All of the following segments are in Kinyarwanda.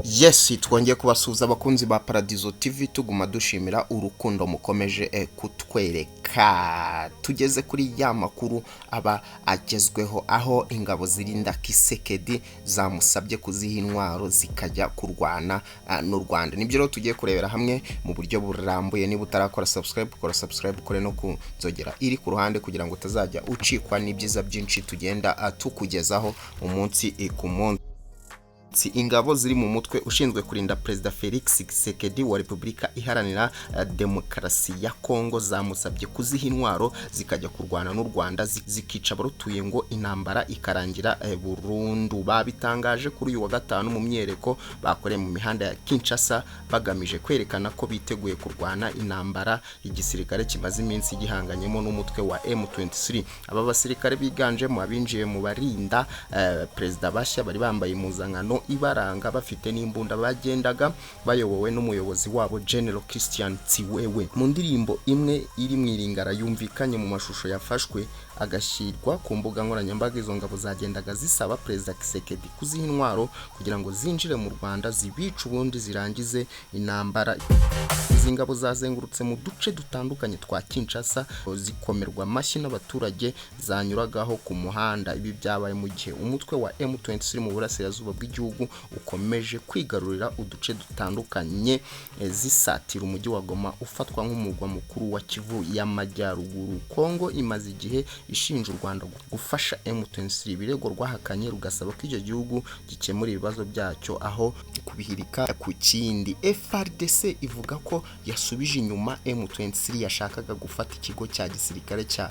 Yes, twongeye kubasuhuza abakunzi ba Paradizo TV tuguma dushimira urukundo mukomeje kutwereka. Tugeze kuri ya makuru aba agezweho aho ingabo zirinda Tshisekedi zamusabye kuziha intwaro zikajya kurwana n'u Rwanda. Nibyo rero tugiye kurebera hamwe mu buryo burambuye. Niba utarakora subscribe, kora subscribe, kore no kunzogera iri ku ruhande kugira ngo utazajya ucikwa n'ibyiza byinshi tugenda tukugezaho umunsi ku munsi. Ingabo ziri mu mutwe ushinzwe kurinda Perezida Felix Tshisekedi wa Repubulika Iharanira Demokarasi ya Congo zamusabye kuziha intwaro zikajya kurwana n'u Rwanda zikica abarutuye ngo intambara ikarangira burundu. Babitangaje kuri uyu wa gatanu mu myereko bakoreye mu mihanda ya Kinshasa bagamije kwerekana ko biteguye kurwana intambara igisirikare kimaze iminsi gihanganyemo n'umutwe wa M23. Aba basirikare biganjemo abinjiye mu barinda Perezida bashya bari bambaye impuzankano ibaranga bafite n'imbunda bagendaga bayobowe n'umuyobozi wabo General Christian Tsiwewe. Mu ndirimbo imwe iri mwiringara yumvikanye mu mashusho yafashwe agashyirwa ku mbuga nkoranyambaga, izo ngabo zagendaga zisaba Perezida Tshisekedi kuziha intwaro kugira ngo zinjire mu Rwanda zibice ubundi zirangize intambara. Izi ngabo zazengurutse mu duce dutandukanye twa Kinshasa zikomerwa amashyi n'abaturage zanyuragaho ku muhanda. Ibi byabaye mu gihe umutwe wa M23 mu burasirazuba bw'igihugu ukomeje kwigarurira uduce dutandukanye zisatira umujyi wa Goma ufatwa nk'umurwa mukuru wa Kivu y'Amajyaruguru. Congo imaze igihe ishinja u Rwanda gufasha M23, ibirego rwahakanye rugasaba ko icyo gihugu gikemura ibibazo byacyo aho kubihirika ku kindi. FARDC ivuga ko yasubije inyuma M23 yashakaga gufata ikigo cya gisirikare cya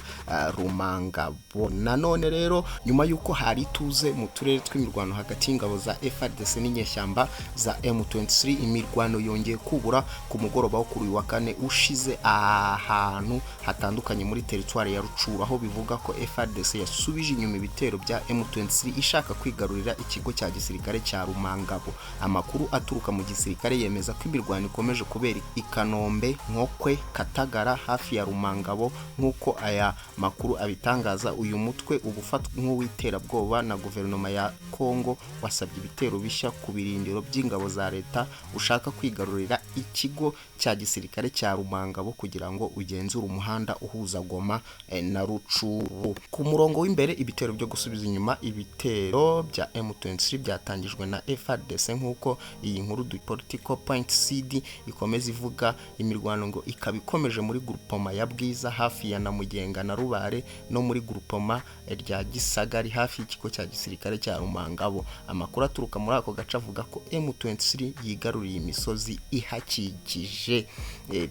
Rumangabo. Nanone rero nyuma yuko hari tuze mu turere tw'imirwano hagati y'ingabo za FARDC n'inyeshyamba za M23, imirwano yongeye kubura ku mugoroba wo kuri wa kane ushize ahantu hatandukanye muri teritwari ya Rucuru, aho bivuga ko FARDC yasubije inyuma ibitero bya M23 ishaka kwigarurira ikigo cya gisirikare cya Rumangabo. Amakuru aturuka mu gisirikare yemeza ko imirwano ikomeje kubera i Kanombe, Nkokwe, Katagara hafi ya Rumangabo. Nk'uko aya makuru abitangaza, uyu mutwe ubufatwa nk'uwiterabwoba na guverinoma ya Congo wasabye ibitero bishya ku birindiro by'ingabo za leta ushaka kwigarurira ikigo cya gisirikare cya Rumangabo kugira ngo ugenzure umuhanda uhuza Goma na Rucuru. Ku murongo w'imbere, ibitero byo gusubiza inyuma ibitero bya M23 byatangijwe na FARDC nk'uko iyi nkuru du Political Point CD ikomeza ivuga. Imirwano ngo ikaba ikomeje muri groupement ya Bwiza hafi ya Namugenga na Rubare no muri groupement rya Gisagari hafi y'ikigo cya gisirikare cya Rumangabo. Amakuru aturuka muri ako gace avuga ko M23 yigaruriye imisozi ihakikije.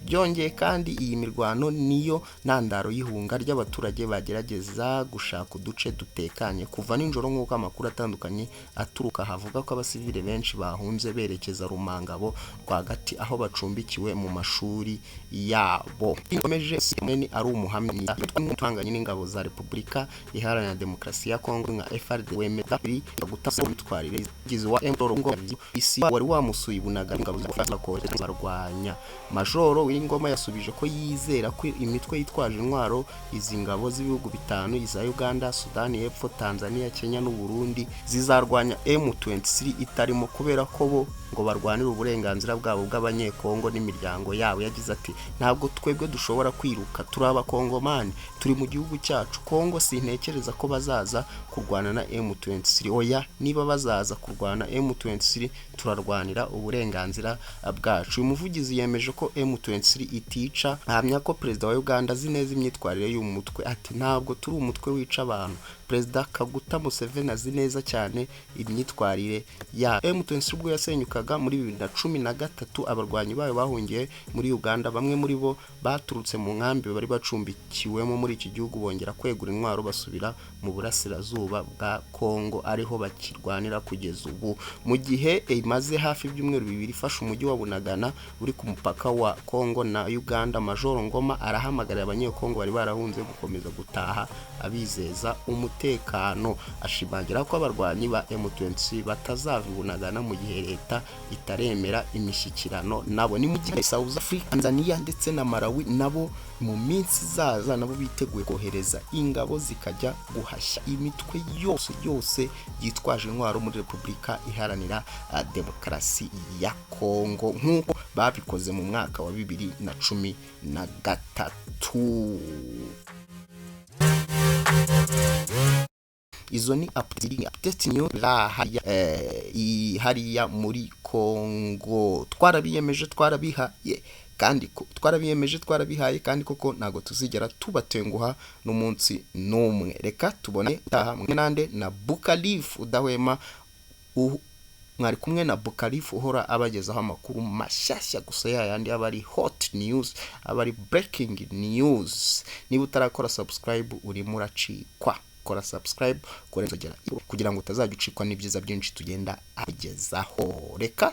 Byongeye kandi iyi mirwano niyo ntandaro y'ihunga ry'abaturage bagerageza gushaka uduce dutekanye kuva nijoro, nk'uko amakuru atandukanye aturuka havuga ko abasivile benshi bahunze berekeza Rumangabo rwagati aho bacumbikiwe mu mashuri yabo. Ikomeje semeni ari umuhamya twanganye n'ingabo za Repubulika Iharanira Demokarasi ya Congo nka FARDC wemeza gutasa imitwarire igize wa M-Rongo isi wari wamusuye ibunaga ingabo zafasha ko barwanya. Majoro w'ingoma yasubije ko yizera ko imitwe yitwaje intwaro izi ngabo z'ibihugu bitanu iza Uganda, Sudani y'Epfo, Tanzania, Kenya n'u Burundi zizarwanya M23 itarimo kubera ko bo ngo barwanira uburenganzira bwabo bw'abanyekongo n'imiryango yabo. Yagize ati, ntabwo twebwe dushobora kwiruka, turi abakongomani, turi mu gihugu cyacu. Kongo sintekereza ko bazaza kurwana na M23. Oya, niba bazaza kurwana M23 turarwanira uburenganzira bwacu. Uyu muvugizi yemeje ko M23 itica, ahamya ko Perezida wa Uganda azi neza imyitwarire y'umutwe. Ati, ntabwo turi umutwe wica abantu. Perezida Kaguta Museveni azi neza cyane imyitwarire ya M23 ubwo yasenyukaga muri 2013. Abarwanyi bayo bahungiye muri Uganda, bamwe muri bo baturutse mu nkambi bari bacumbikiwemo muri iki gihugu bongera kwegura intwaro basubira mu burasirazuba bwa Congo, ariho bakirwanira kugeza ubu. Mu gihe imaze hafi ibyumweru bibiri ifasha umujyi wa Bunagana uri ku mupaka wa Congo na Uganda, Majoro Ngoma arahamagarira abanyekongo bari barahunze gukomeza gutaha abizeza umutekano. Ashimangira ko abarwanyi ba M23 batazavunagana mu gihe leta itaremera imishyikirano nabo. Ni mu gihe South Africa, Tanzania ndetse na Malawi nabo mu minsi zaza nabo biteguye kohereza ingabo zikajya guhashya imitwe yose yitwaje intwaro muri Repubulika Repubulika Iharanira Demokarasi ya Congo nk'uko babikoze mu mwaka wa 2013. Izo ni update new hariya muri Congo. Twarabihaye kandi koko ntago tuzigera tubatenguha n'umunsi n'umwe. Reka tubone nande na Bukalif udahwema mwari kumwe na Bukalif uhora abagezaho amakuru mashyashya gusa yandi abari hot news, abari breaking news. Niba utarakora subscribe urimo uracikwa, kora subscribe kugira ngo utazajya ucikwa n'ibyiza byinshi tugenda agezaho. Reka